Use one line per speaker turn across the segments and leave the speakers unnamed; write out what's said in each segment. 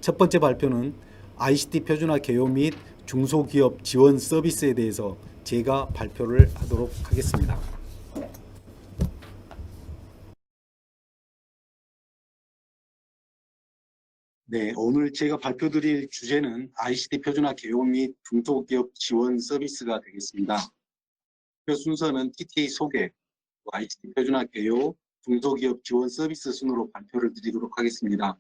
첫 번째 발표는 ICT 표준화 개요 및 중소기업 지원 서비스에 대해서 제가 발표를 하도록 하겠습니다. 네, 오늘 제가 발표드릴 주제는 ICT 표준화 개요 및 중소기업 지원 서비스가 되겠습니다. 그 순서는 TTA 소개, ICT 표준화 개요, 중소기업 지원 서비스 순으로 발표를 드리도록 하겠습니다.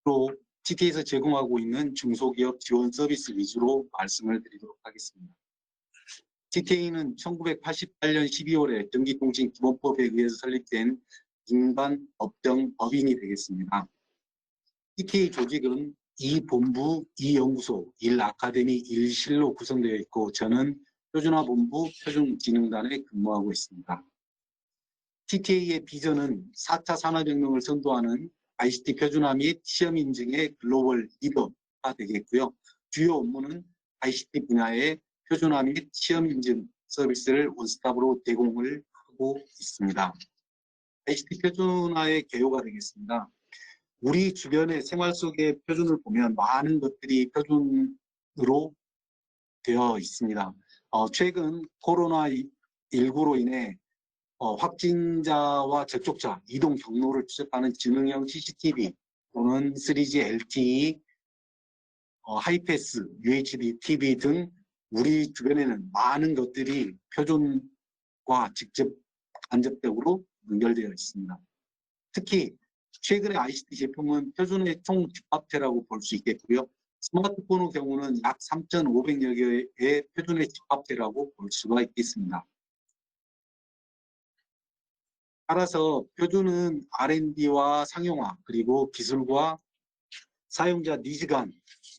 또 TTA에서 제공하고 있는 중소기업 지원 서비스 위주로 말씀을 드리도록 하겠습니다. TTA는 1988년 12월에 전기통신기본법에 의해서 설립된 민간 업종 법인이 되겠습니다. TTA 조직은 2본부, 2연구소, 1아카데미, 1실로 구성되어 있고 저는 표준화본부 표준진흥단에 근무하고 있습니다. TTA의 비전은 4차 산업혁명을 선도하는 ICT 표준화 및 시험 인증의 글로벌 리더가 되겠고요. 주요 업무는 ICT 분야의 표준화 및 시험 인증 서비스를 원스톱으로 제공을 하고 있습니다. ICT 표준화의 개요가 되겠습니다. 우리 주변의 생활 속의 표준을 보면 많은 것들이 표준으로 되어 있습니다. 최근 코로나19로 인해 확진자와 접촉자 이동 경로를 추적하는 지능형 CCTV 또는 3G LTE, 하이패스, UHD TV 등 우리 주변에는 많은 것들이 표준과 직접 간접적으로 연결되어 있습니다. 특히 최근의 ICT 제품은 표준의 총집합체라고 볼 수 있겠고요. 스마트폰의 경우는 약 3,500여 개의 표준의 집합체라고 볼 수가 있겠습니다. 따라서 표준은 R&D와 상용화 그리고 기술과 사용자 니즈 간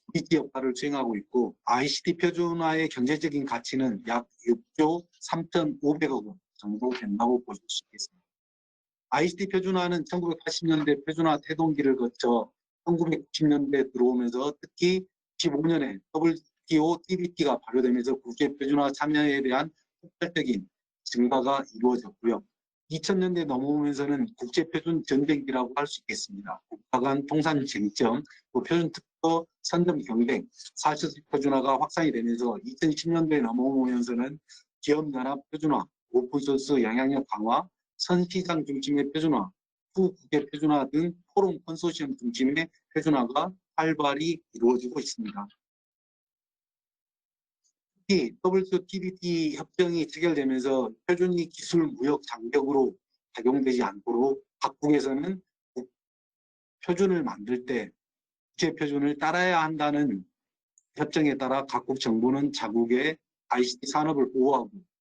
브릿지 역할을 수행하고 있고 ICT 표준화의 경제적인 가치는 약 6조 3,500억 원 정도 된다고 보실 수 있겠습니다. ICT 표준화는 1980년대 표준화 태동기를 거쳐 1990년대 들어오면서 특히 15년에 WTO TBT가 발효되면서 국제 표준화 참여에 대한 폭발적인 증가가 이루어졌고요. 2000년대 넘어오면서는 국제표준 전쟁기라고 할 수 있겠습니다. 국가 간 통산 쟁점, 표준 특허 선점 경쟁, 사실 표준화가 확산이 되면서 2010년대에 넘어오면서는 기업 연합 표준화, 오픈소스 영향력 강화, 선시장 중심의 표준화, 후국계 표준화 등 포럼 컨소시엄 중심의 표준화가 활발히 이루어지고 있습니다. 특히 WTO 협정이 체결되면서 표준이 기술 무역 장벽으로 작용되지 않도록 각국에서는 표준을 만들 때 국제 표준을 따라야 한다는 협정에 따라 각국 정부는 자국의 ICT 산업을 보호하고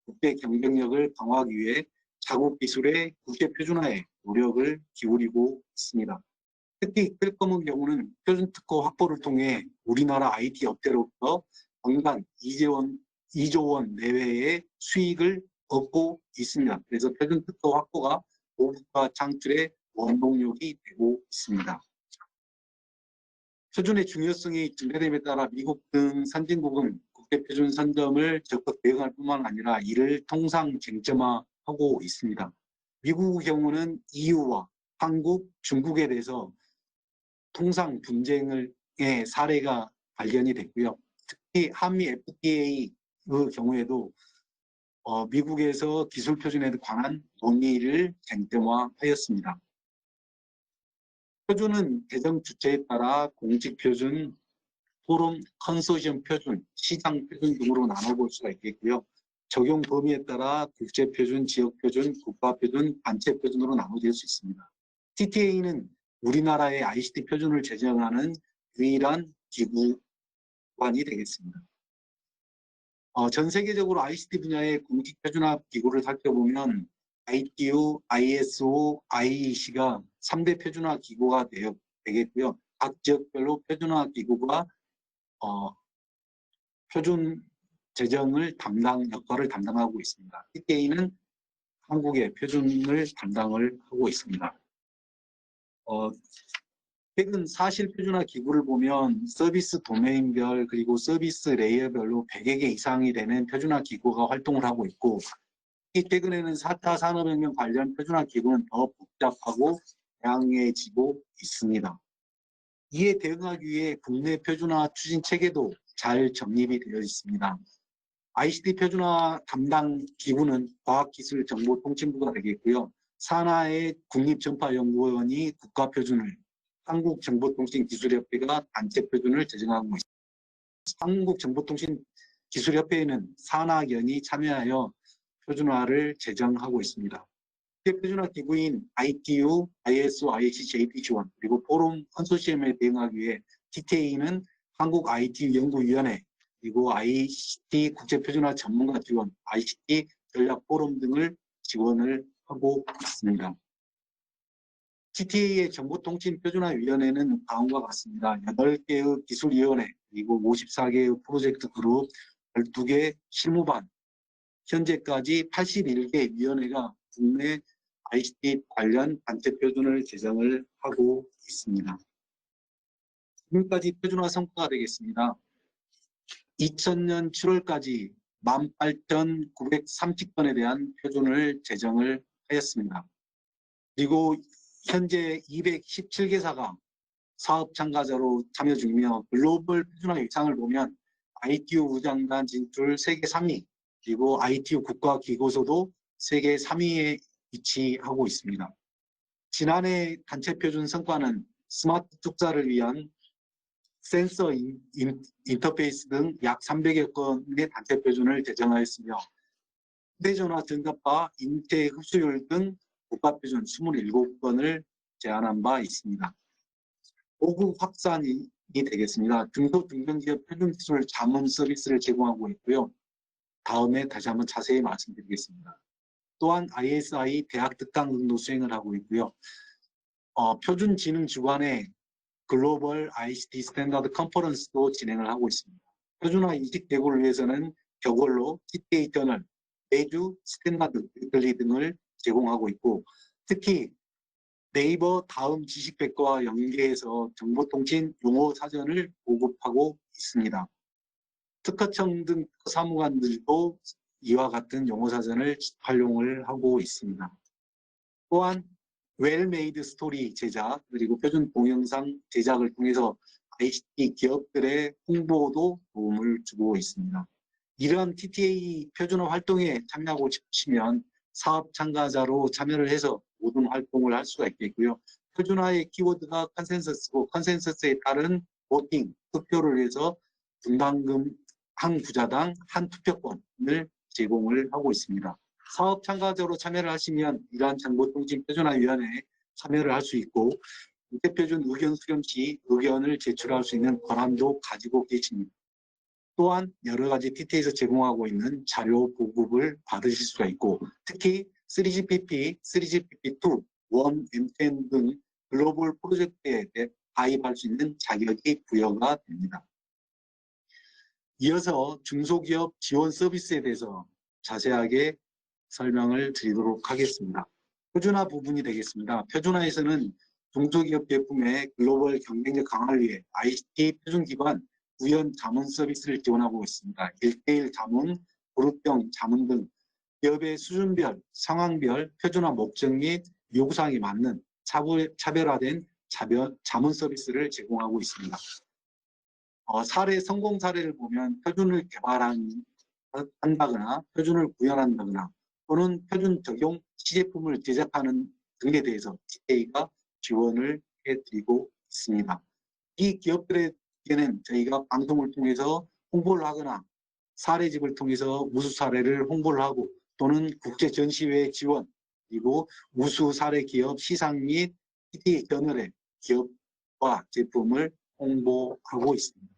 국제 경쟁력을 강화하기 위해 자국 기술의 국제 표준화에 노력을 기울이고 있습니다. 특히 퀄컴의 경우는 표준 특허 확보를 통해 우리나라 IT 업체로부터 연간 2조 원 내외의 수익을 얻고 있습니다. 그래서 표준 특허 확보가 고국가 창출의 원동력이 되고 있습니다. 표준의 중요성이 증대됨에 따라 미국 등 선진국은 국제표준 선점을 적극 대응할 뿐만 아니라 이를 통상 쟁점화하고 있습니다. 미국의 경우는 EU와 한국, 중국에 대해서 통상 분쟁의 사례가 발견이 됐고요. 특히 한미 FTA의 경우에도 미국에서 기술 표준에 관한 논의를 쟁점화하였습니다. 표준은 대정 주체에 따라 공식 표준, 포럼, 컨소시엄 표준, 시장 표준 등으로 나눠볼 수가 있겠고요. 적용 범위에 따라 국제 표준, 지역 표준, 국가 표준, 단체 표준으로 나눠질 수 있습니다. TTA는 우리나라의 ICT 표준을 제정하는 유일한 기구관이 되겠습니다. 전 세계적으로 ICT 분야의 공식 표준화 기구를 살펴보면 ITU, ISO, IEC가 3대 표준화 기구가 되겠고요. 각 지역별로 표준화 기구가 표준 제정을 역할을 담당하고 있습니다. TTA는 한국의 표준을 담당을 하고 있습니다. 최근 사실 표준화 기구를 보면 서비스 도메인별 그리고 서비스 레이어별로 100여 개 이상이 되는 표준화 기구가 활동을 하고 있고 최근에는 4차 산업혁명 관련 표준화 기구는 더 복잡하고 다양해지고 있습니다. 이에 대응하기 위해 국내 표준화 추진 체계도 잘 정립이 되어 있습니다. ICT 표준화 담당 기구는 과학기술정보통신부가 되겠고요. 산하의 국립전파연구원이 국가표준을, 한국정보통신기술협회가 단체 표준을 제정하고 있습니다. 한국정보통신기술협회에는 산하연이 참여하여 표준화를 제정하고 있습니다. 표준화 기구인 ITU, ISO, ICJP 지원, 그리고 포럼 컨소시엄에 대응하기 위해 TTA는 한국 ITU 연구위원회, 그리고 ICT 국제표준화 전문가 지원, ICT 전략 포럼 등을 지원을 하고 있습니다. TTA의 정보통신표준화위원회는 다음과 같습니다. 8개의 기술위원회, 그리고 54개의 프로젝트 그룹, 12개 실무반, 현재까지 81개 위원회가 국내 ICT 관련 단체 표준을 제정을 하고 있습니다. 지금까지 표준화 성과가 되겠습니다. 2000년 7월까지 18,930건에 대한 표준을 제정을 하였습니다. 그리고 현재 217개사가 사업 참가자로 참여 중이며 글로벌 표준화 위상을 보면 ITU 우장단 진출 세계 3위, 그리고 ITU 국가기고소도 세계 3위에 위치하고 있습니다. 지난해 단체 표준 성과는 스마트 투자를 위한 센서 인터페이스 등 약 300여 건의 단체 표준을 제정하였으며 휴대전화 전갑과 인체 흡수율 등 국가표준 27건을 제안한 바 있습니다. 보급 확산이 되겠습니다. 중소중견기업 표준기술 자문 서비스를 제공하고 있고요. 다음에 다시 한번 자세히 말씀드리겠습니다. 또한 ISI 대학 특강 등도 수행을 하고 있고요. 표준진흥주관의 글로벌 ICT 스탠다드 컨퍼런스도 진행을 하고 있습니다. 표준화 인식 대구를 위해서는 격월로 TTA 저널, 매주 스탠다드 위클리 등을 제공하고 있고, 특히 네이버 다음 지식백과와 연계해서 정보통신 용어 사전을 보급하고 있습니다. 특허청 등 사무관들도 이와 같은 용어 사전을 활용을 하고 있습니다. 또한 웰메이드 스토리 제작, 그리고 표준 동영상 제작을 통해서 ICT 기업들의 홍보도 도움을 주고 있습니다. 이러한 TTA 표준화 활동에 참여하고 싶으시면 사업 참가자로 참여를 해서 모든 활동을 할 수가 있겠고요. 표준화의 키워드가 컨센서스고 컨센서스에 따른 보팅, 투표를 해서 분담금 한 구자당 한 투표권을 제공을 하고 있습니다. 사업 참가자로 참여를 하시면 이러한 정보통신 표준화위원회에 참여를 할 수 있고 국제표준 의견 수렴 시 의견을 제출할 수 있는 권한도 가지고 계십니다. 또한 여러 가지 TTA에서 제공하고 있는 자료 보급을 받으실 수가 있고 특히 3GPP, 3GPP2, 1, M10 등 글로벌 프로젝트에 가입할 수 있는 자격이 부여가 됩니다. 이어서 중소기업 지원 서비스에 대해서 자세하게 설명을 드리도록 하겠습니다. 표준화 부분이 되겠습니다. 표준화에서는 중소기업 제품의 글로벌 경쟁력 강화를 위해 ICT 표준기반 우연 자문 서비스를 지원하고 있습니다. 1:1 자문, 그룹형 자문 등 기업의 수준별, 상황별 표준화 목적 및 요구사항에 맞는 차별화된 자문 서비스를 제공하고 있습니다. 성공 사례를 보면 표준을 개발한다거나 표준을 구현한다거나 또는 표준 적용 시제품을 제작하는 등에 대해서 TTA가 지원을 해드리고 있습니다. 이 기업들에게는 저희가 방송을 통해서 홍보를 하거나 사례집을 통해서 우수 사례를 홍보를 하고 또는 국제 전시회 지원 그리고 우수 사례 기업 시상 및 TTA 저널의 기업과 제품을 홍보하고 있습니다.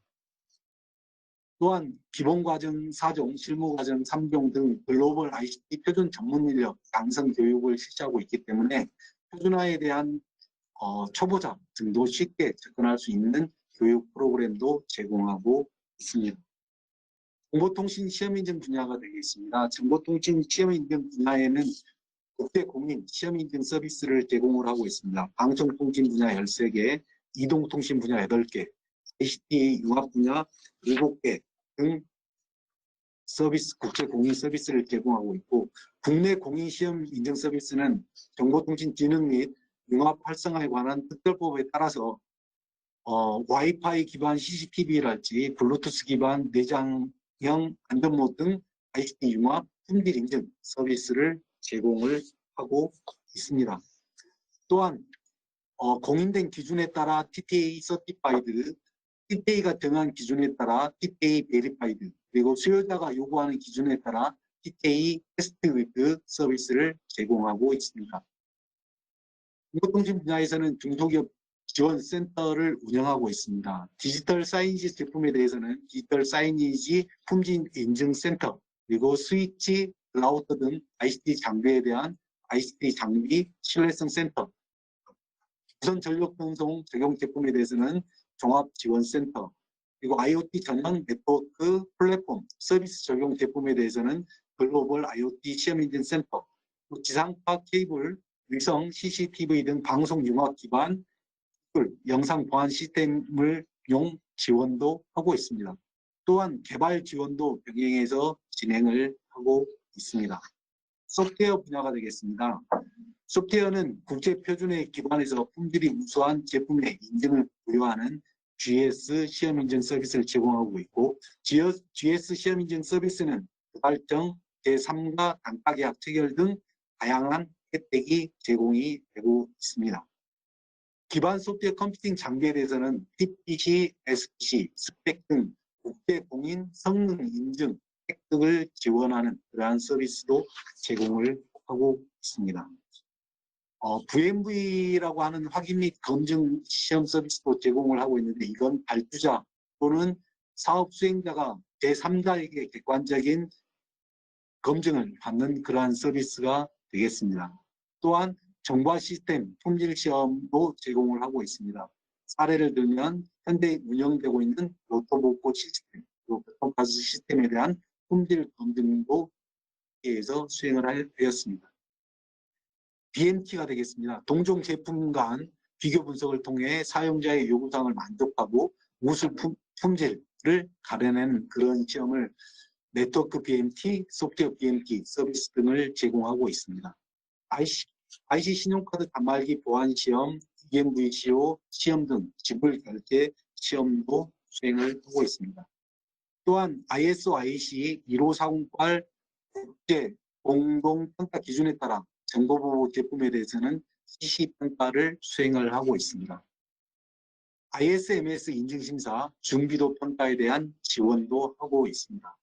또한 기본과정 4종, 실무과정 3종 등 글로벌 ICT 표준 전문 인력 양성 교육을 실시하고 있기 때문에 표준화에 대한 초보자 등도 쉽게 접근할 수 있는 교육 프로그램도 제공하고 있습니다. 정보통신 시험인증 분야가 되겠습니다. 정보통신 시험인증 분야에는 국제공인 시험인증 서비스를 제공을 하고 있습니다. 방송통신 분야 13개, 이동통신 분야 8개, ICT 융합 분야 7개 등 서비스, 국제공인 서비스를 제공하고 있고 국내 공인 시험 인증 서비스는 정보통신 기능 및 융합 활성화에 관한 특별법에 따라서 와이파이 기반 CCTV랄지 블루투스 기반 내장형 안전모 등 ICT 융합 품질 인증 서비스를 제공을 하고 있습니다. 또한 공인된 기준에 따라 TTA 서티파이드, TTA가 정한 기준에 따라 TTA 베리파이드, 그리고 수요자가 요구하는 기준에 따라 TTA 테스트 위드 서비스를 제공하고 있습니다. 정보통신 분야에서는 중소기업 지원센터를 운영하고 있습니다. 디지털 사이니지 제품에 대해서는 디지털 사이니지 품질 인증센터, 그리고 스위치, 라우터 등 ICT 장비에 대한 ICT 장비 신뢰성 센터, 무선 전력 방송 적용 제품에 대해서는 종합지원센터, 그리고 IoT 전용 네트워크 플랫폼 서비스 적용 제품에 대해서는 글로벌 IoT 시험인증 센터, 지상파 케이블, 위성, CCTV 등 방송 융합 기반 영상 보안 시스템을 용 지원도 하고 있습니다. 또한 개발 지원도 병행해서 진행을 하고 있습니다. 소프트웨어 분야가 되겠습니다. 소프트웨어는 국제 표준에 기반해서 품질이 우수한 제품의 인증을 부여하는 GS 시험 인증 서비스를 제공하고 있고, GS 시험 인증 서비스는 개발정, 제3가 단가 계약 체결 등 다양한 혜택이 제공이 되고 있습니다. 기반 소프트웨어 컴퓨팅 장비에 대해서는 PPC, SPC, 스펙 등 국제 공인 성능 인증 획득을 지원하는 그러한 서비스도 제공을 하고 있습니다. VMV라고 하는 확인 및 검증 시험 서비스도 제공을 하고 있는데, 이건 발주자 또는 사업 수행자가 제3자에게 객관적인 검증을 받는 그러한 서비스가 되겠습니다. 또한 정보화 시스템 품질 시험도 제공을 하고 있습니다. 사례를 들면 현재 운영되고 있는 로또복고 시스템, 교통카드 시스템에 대한 품질 검증도 에서 수행을 하였습니다. BMT가 되겠습니다. 동종 제품 간 비교 분석을 통해 사용자의 요구사항을 만족하고 우수 품질을 가려내는 그런 시험을 네트워크 BMT, 소프트웨어 BMT 서비스 등을 제공하고 있습니다. IC 신용카드 단말기 보안 시험, EMVCO 시험 등 지불 결제 시험도 수행을 하고 있습니다. 또한 ISO IC 15408 국제 공동평가 기준에 따라 정보보호 제품에 대해서는 CC평가를 수행을 하고 있습니다. ISMS 인증심사, 중비도 평가에 대한 지원도 하고 있습니다.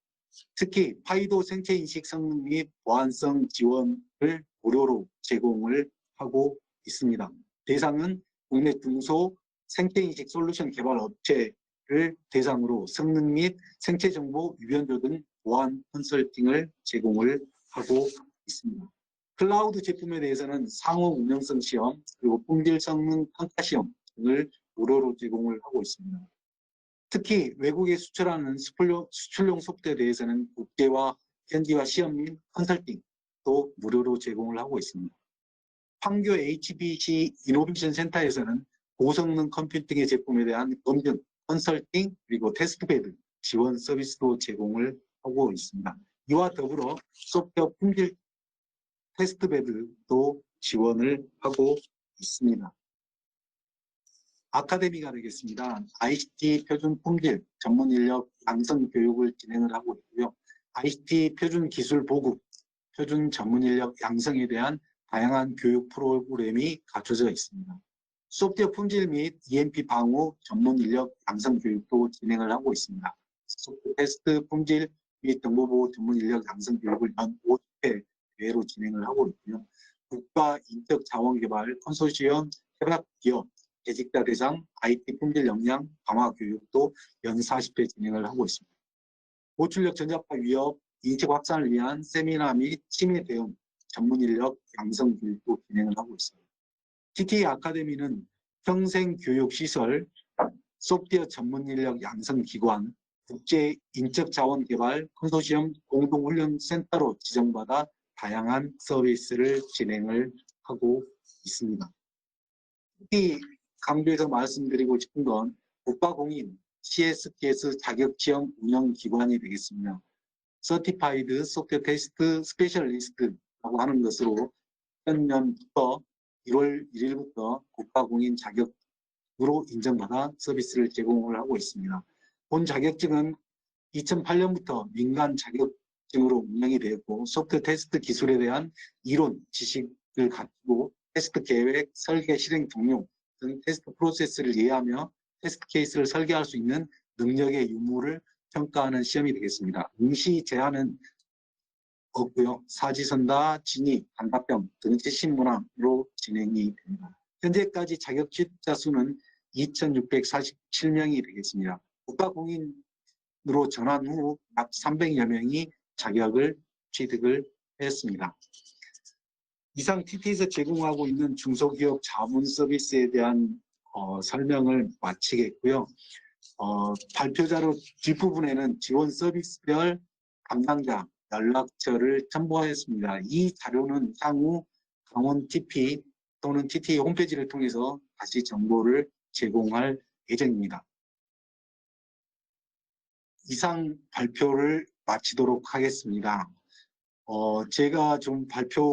특히 파이도 생체인식 성능 및 보안성 지원을 무료로 제공을 하고 있습니다. 대상은 국내 중소 생체인식 솔루션 개발 업체를 대상으로 성능 및 생체정보 유연도 등 보안 컨설팅을 제공을 하고 있습니다. 클라우드 제품에 대해서는 상호 운영성 시험, 그리고 품질 성능 평가 시험 등을 무료로 제공을 하고 있습니다. 특히 외국에 수출하는 수출용 소프트에 대해서는 국제화, 현지화 시험 및 컨설팅도 무료로 제공을 하고 있습니다. 판교 HBC 이노베이션 센터에서는 고성능 컴퓨팅의 제품에 대한 검증, 컨설팅, 그리고 테스트베드 지원 서비스도 제공을 하고 있습니다. 이와 더불어 소프트웨어 품질 테스트베드도 지원을 하고 있습니다. 아카데미가 되겠습니다. ICT 표준 품질 전문 인력 양성 교육을 진행을 하고 있고요. ICT 표준 기술 보급, 표준 전문 인력 양성에 대한 다양한 교육 프로그램이 갖춰져 있습니다. 소프트웨어 품질 및 EMP 방호 전문 인력 양성 교육도 진행을 하고 있습니다. 소프트웨어 테스트 품질 및 정보보호 전문 인력 양성 교육을 연 50회 대회로 진행을 하고 있고요. 국가 인적 자원 개발 컨소시엄 협약 기업 재직자 대상 IT 품질 역량 강화 교육도 연 40회 진행을 하고 있습니다. 고출력 전자파 위협 인식 확산을 위한 세미나 및 침해 대응 전문 인력 양성 교육도 진행을 하고 있습니다. TTA 아카데미는 평생교육시설, 소프트웨어 전문 인력 양성기관, 국제 인적 자원 개발 컨소시엄 공동훈련센터로 지정받아 다양한 서비스를 진행을 하고 있습니다. 특히 강조해서 말씀드리고 싶은 건 국가공인 CSTS 자격시험 운영기관이 되겠습니다. Certified Software Test Specialist라고 하는 것으로 현년부터 1월 1일부터 국가공인 자격 인정받아 서비스를 제공을 하고 있습니다. 본 자격증은 2008년부터 민간 자격증으로 운영이 되었고 소프트 테스트 기술에 대한 이론 지식을 갖추고 테스트 계획, 설계, 실행 동료 등 테스트 프로세스를 이해하며 테스트 케이스를 설계할 수 있는 능력의 유무를 평가하는 시험이 되겠습니다. 응시 제한은 없고요. 사지선다, 진위, 단답형, 등지 신문항으로 진행이 됩니다. 현재까지 자격 취득자 수는 2,647명이 되겠습니다. 국가공인으로 전환 후 약 300여 명이 자격을 취득을 했습니다. 이상 TT에서 제공하고 있는 중소기업 자문 서비스에 대한 설명을 마치겠고요. 발표자료 뒷부분에는 지원 서비스별 담당자 연락처를 첨부하였습니다. 이 자료는 향후 강원 TP 또는 TT 홈페이지를 통해서 다시 정보를 제공할 예정입니다. 이상 발표를 마치도록 하겠습니다. 제가 좀 발표